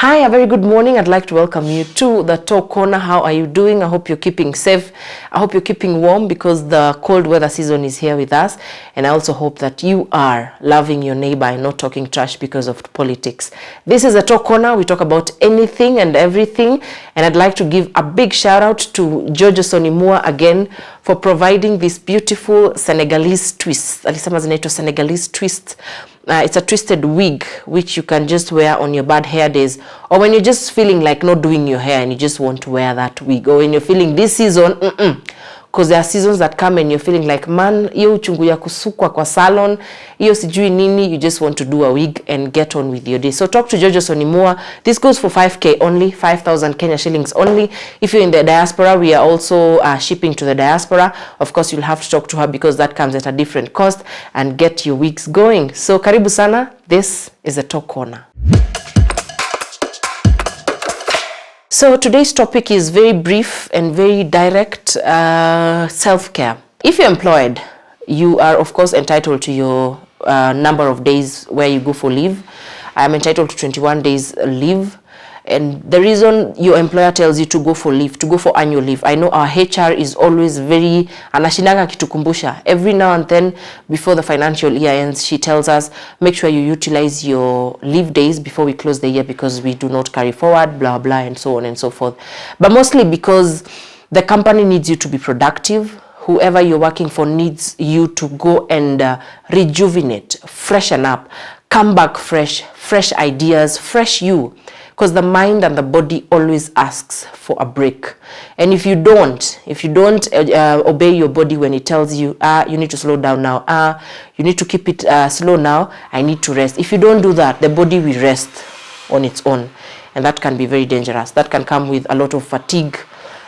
Hi, a very good morning. I'd like to welcome you to the Talk Corner. How are you doing? I hope you're keeping safe. I hope you're keeping warm because the cold weather season is here with us. And I also hope that you are loving your neighbor and not talking trash because of politics. This is a Talk Corner. We talk about anything and everything. And I'd like to give a big shout out to Jojo Sonimua again for providing this beautiful Senegalese twist. Alisema zinaitwa Senegalese twist. It's a twisted wig which you can just wear on your bad hair days, or when you're just feeling like not doing your hair and you just want to wear that wig, or when you're feeling this season, because there are seasons that come and you're feeling like, man, hiyo uchungu ya kusukwa kwa salon, hiyo sijui nini, you just want to do a wig and get on with your day. So talk to Jojo Sonimua. This goes for 5K only, 5,000 Kenya shillings only. If you're in the diaspora, we are also shipping to the diaspora. Of course, you'll have to talk to her because that comes at a different cost, and get your wigs going. So karibu sana. This is the Talk Corner. So today's topic is very brief and very direct, self-care. If you're employed, you are of course entitled to your number of days where you go for leave. I am entitled to 21 days leave. And the reason your employer tells you to go for leave, to go for annual leave, I know our HR is always very, anashindanga kitukumbusha. Every now and then, before the financial year ends, she tells us, make sure you utilize your leave days before we close the year because we do not carry forward, blah, blah, and so on and so forth. But mostly because the company needs you to be productive. Whoever you're working for needs you to go and rejuvenate, freshen up, come back fresh ideas, fresh you. Because the mind and the body always asks for a break. And if you don't obey your body when it tells you, you need to slow down now, you need to keep it slow now, I need to rest. If you don't do that, the body will rest on its own. And that can be very dangerous. That can come with a lot of fatigue.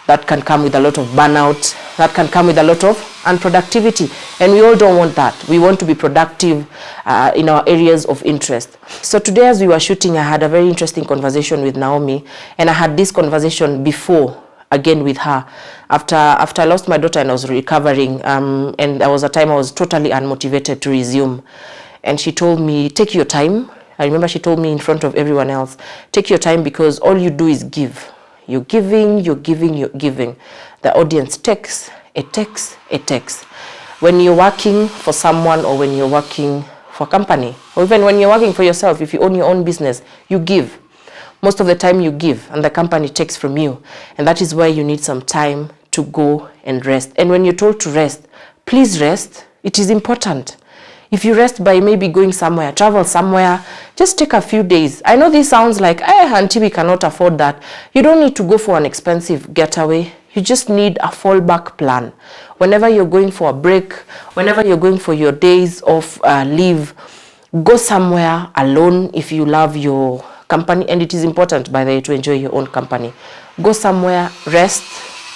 That can come with a lot of burnout. That can come with a lot of unproductivity. And we all don't want that. We want to be productive in our areas of interest. So today as we were shooting, I had a very interesting conversation with Naomi. And I had this conversation before, again with her. After I lost my daughter and I was recovering, and there was a time I was totally unmotivated to resume. And she told me, take your time. I remember she told me in front of everyone else, take your time because all you do is give. You're giving, you're giving, you're giving. The audience takes, it takes, it takes. When you're working for someone or when you're working for a company, or even when you're working for yourself, if you own your own business, you give. Most of the time you give and the company takes from you. And that is why you need some time to go and rest. And when you're told to rest, please rest. It is important. If you rest by maybe going somewhere, travel somewhere, just take a few days. I know this sounds like, auntie, we cannot afford that. You don't need to go for an expensive getaway. You just need a fallback plan. Whenever you're going for a break, whenever you're going for your days of leave, go somewhere alone if you love your company. And it is important, by the way, to enjoy your own company. Go somewhere, rest,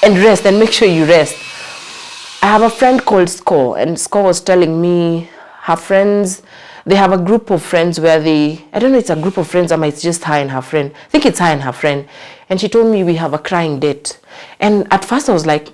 and make sure you rest. I have a friend called Score, and Score was telling me, her friends, they have a group of friends where I don't know, it's a group of friends or it's just her and her friend. I think it's her and her friend. And she told me we have a crying date. And at first I was like,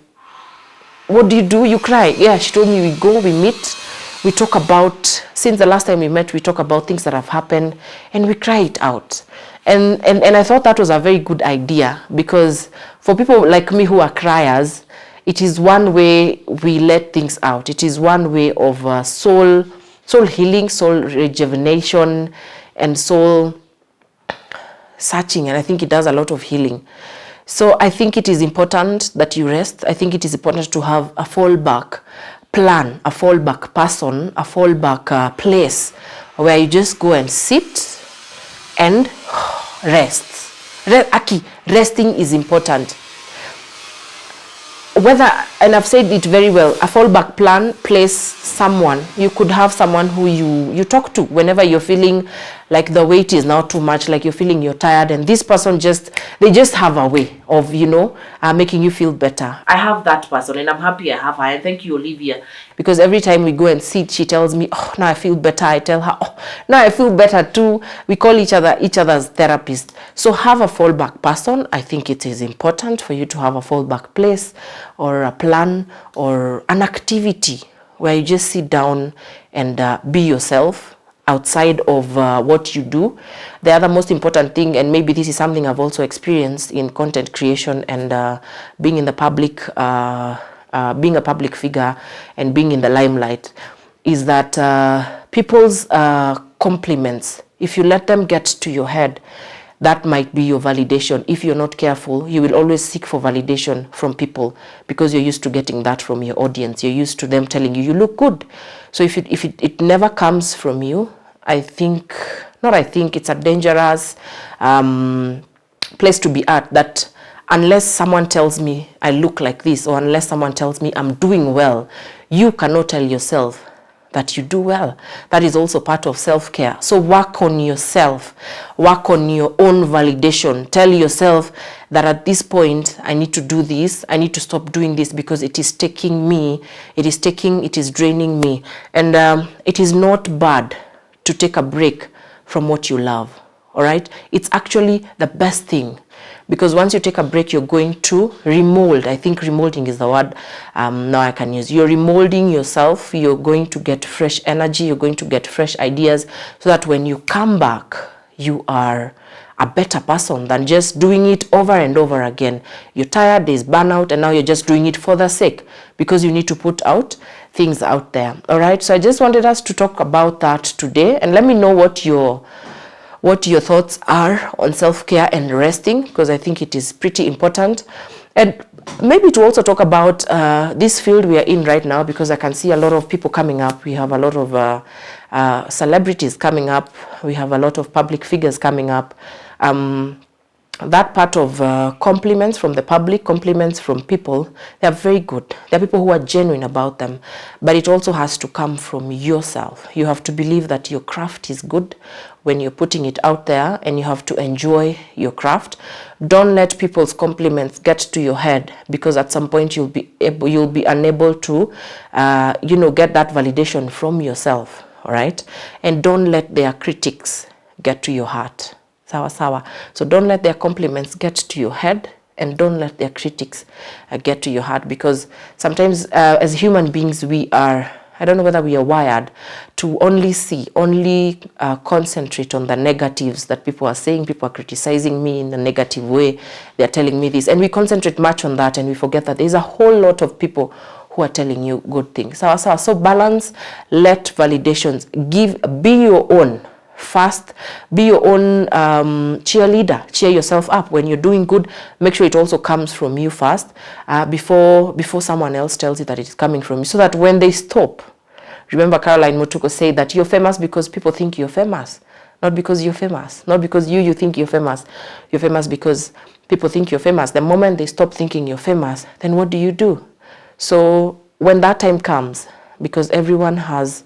what do? You cry? Yeah, she told me we go, we meet, we talk about, since the last time we met, we talk about things that have happened and we cry it out. And I thought that was a very good idea because for people like me who are criers, it is one way we let things out. It is one way of soul healing, soul rejuvenation, and soul searching. And I think it does a lot of healing. So I think it is important that you rest. I think it is important to have a fallback plan, a fallback person, a fallback place where you just go and sit and rest. Resting is important. Whether, and I've said it very well, a fallback plan, place someone. You could have someone who you talk to whenever you're feeling like the weight is now too much, like you're feeling you're tired, and this person they just have a way of, making you feel better. I have that person and I'm happy I have her. And thank you, Olivia, because every time we go and sit, she tells me, oh, now I feel better. I tell her, oh, now I feel better too. We call each other's therapist. So have a fallback person. I think it is important for you to have a fallback place or a plan or an activity where you just sit down and be yourself. outside of what you do. The other most important thing, and maybe this is something I've also experienced in content creation and being in the public, being a public figure and being in the limelight, is that people's compliments, if you let them get to your head, that might be your validation. If you're not careful, you will always seek for validation from people because you're used to getting that from your audience. You're used to them telling you, you look good. So if it never comes from you, it's a dangerous place to be at, that unless someone tells me I look like this, or unless someone tells me I'm doing well, you cannot tell yourself that you do well. That is also part of self-care. So work on yourself, work on your own validation. Tell yourself that at this point, I need to do this, I need to stop doing this because it is taking me, it is draining me. And it is not bad to take a break from what you love, all right? It's actually the best thing. Because once you take a break, you're going to remold. I think remolding is the word now I can use. You're remolding yourself. You're going to get fresh energy. You're going to get fresh ideas so that when you come back, you are a better person than just doing it over and over again. You're tired, there's burnout, and now you're just doing it for the sake because you need to put out things out there. All right. So I just wanted us to talk about that today, and let me know what your thoughts are on self-care and resting, because I think it is pretty important. And maybe to also talk about this field we are in right now, because I can see a lot of people coming up. We have a lot of celebrities coming up. We have a lot of public figures coming up. That part of compliments from the public, compliments from people, they are very good. There are people who are genuine about them, but it also has to come from yourself. You have to believe that your craft is good when you're putting it out there, and you have to enjoy your craft. Don't let people's compliments get to your head, because at some point you'll be unable to get that validation from yourself. All right? And don't let their critics get to your heart. Sawa. So don't let their compliments get to your head, and don't let their critics get to your heart, because sometimes as human beings, we are, I don't know whether we are wired to only concentrate on the negatives that people are saying. People are criticizing me in a negative way. They're telling me this, and we concentrate much on that, and we forget that there's a whole lot of people who are telling you good things. Sawa. So balance, let validations, be your own. Fast, be your own cheerleader. Cheer yourself up when you're doing good. Make sure it also comes from you first, before someone else tells you that it's coming from you, so that when they stop, remember Caroline Mutuko said that you're famous because people think you're famous, not because you're famous, not because you think you're famous. You're famous because people think you're famous. The moment they stop thinking you're famous, then what do? So when that time comes, because everyone has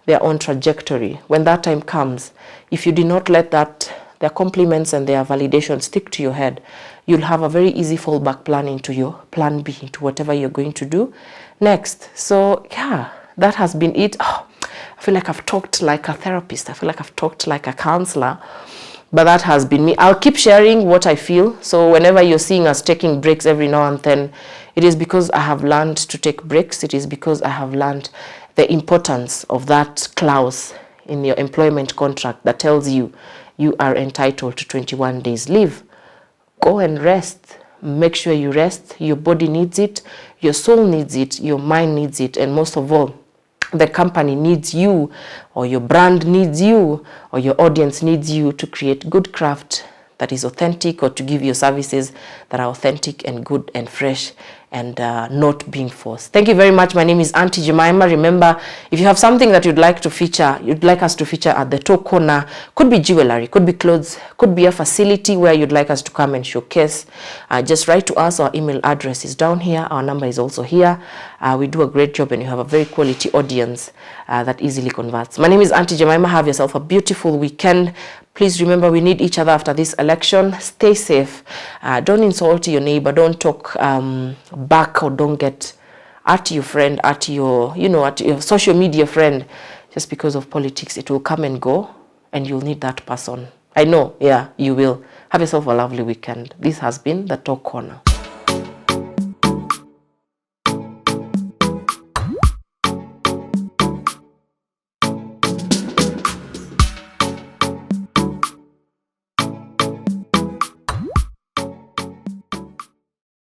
their own trajectory, when that time comes, if you do not let their compliments and their validation stick to your head, you'll have a very easy fallback plan into your plan B, into whatever you're going to do next. So yeah, that has been it. I feel like I've talked like a therapist. I feel like I've talked like a counselor, but that has been me. I'll keep sharing what I feel. So whenever you're seeing us taking breaks every now and then, it is because I have learned to take breaks. It is because I have learned the importance of that clause in your employment contract that tells you you are entitled to 21 days leave. Go and rest. Make sure you rest. Your body needs it. Your soul needs it. Your mind needs it. And most of all, the company needs you, or your brand needs you, or your audience needs you to create good craft that is authentic, or to give you services that are authentic and good and fresh and not being forced. Thank you very much. My name is Auntie Jemima. Remember, if you have something that you'd like us to feature at the top corner, could be jewelry, could be clothes, could be a facility where you'd like us to come and showcase, just write to us. Our email address is down here. Our number is also here. We do a great job, and you have a very quality audience that easily converts. My name is Auntie Jemima. Have yourself a beautiful weekend. Please remember, we need each other after this election. Stay safe. Don't insult your neighbor. Don't talk back, or don't get at your friend, at your social media friend, just because of politics. It will come and go, and you'll need that person. I know, yeah, you will. Have yourself a lovely weekend. This has been the Talk Corner.